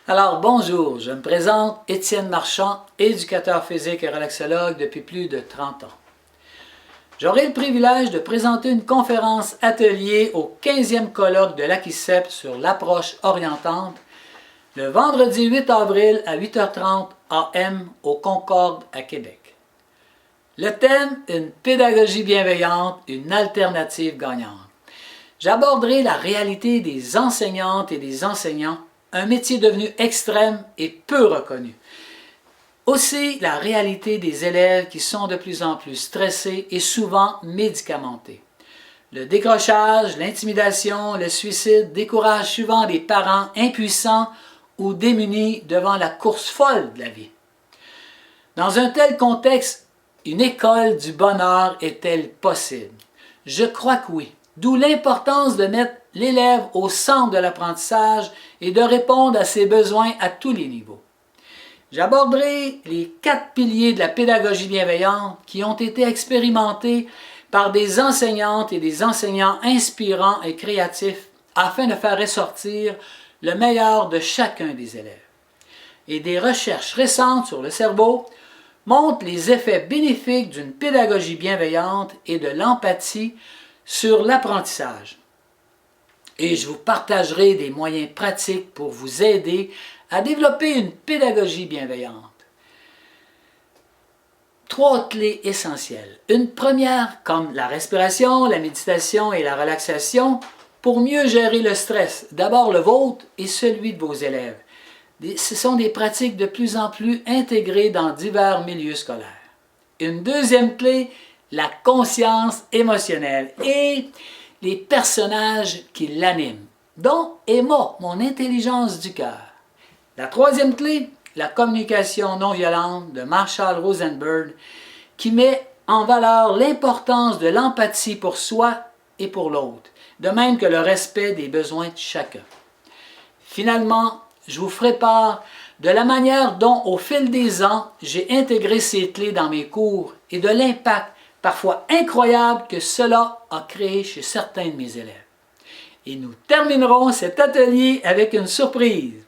Alors bonjour, je me présente Étienne Marchand, éducateur physique et relaxologue depuis plus de 30 ans. J'aurai le privilège de présenter une conférence atelier au 15e colloque de l'AQICEP sur l'approche orientante le vendredi 8 avril à 8h30 AM au Concorde à Québec. Le thème, une pédagogie bienveillante, une alternative gagnante. J'aborderai la réalité des enseignantes et des enseignants, un métier devenu extrême et peu reconnu. Aussi, la réalité des élèves qui sont de plus en plus stressés et souvent médicamentés. Le décrochage, l'intimidation, le suicide découragent souvent des parents impuissants ou démunis devant la course folle de la vie. Dans un tel contexte, une école du bonheur est-elle possible? Je crois que oui. D'où l'importance de mettre l'élève au centre de l'apprentissage et de répondre à ses besoins à tous les niveaux. J'aborderai les 4 piliers de la pédagogie bienveillante qui ont été expérimentés par des enseignantes et des enseignants inspirants et créatifs afin de faire ressortir le meilleur de chacun des élèves. Et des recherches récentes sur le cerveau montrent les effets bénéfiques d'une pédagogie bienveillante et de l'empathie sur l'apprentissage. Et je vous partagerai des moyens pratiques pour vous aider à développer une pédagogie bienveillante. 3 clés essentielles. Une première, comme la respiration, la méditation et la relaxation, pour mieux gérer le stress, d'abord le vôtre et celui de vos élèves. Ce sont des pratiques de plus en plus intégrées dans divers milieux scolaires. Une deuxième clé, la conscience émotionnelle et les personnages qui l'animent, dont Emma, mon intelligence du cœur. La troisième clé, la communication non violente de Marshall Rosenberg, qui met en valeur l'importance de l'empathie pour soi et pour l'autre, de même que le respect des besoins de chacun. Finalement, je vous ferai part de la manière dont, au fil des ans, j'ai intégré ces clés dans mes cours et de l'impact parfois incroyable que cela a créé chez certains de mes élèves. Et nous terminerons cet atelier avec une surprise.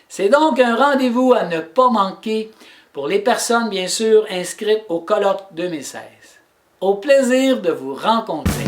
C'est donc un rendez-vous à ne pas manquer pour les personnes bien sûr inscrites au colloque 2016. Au plaisir de vous rencontrer.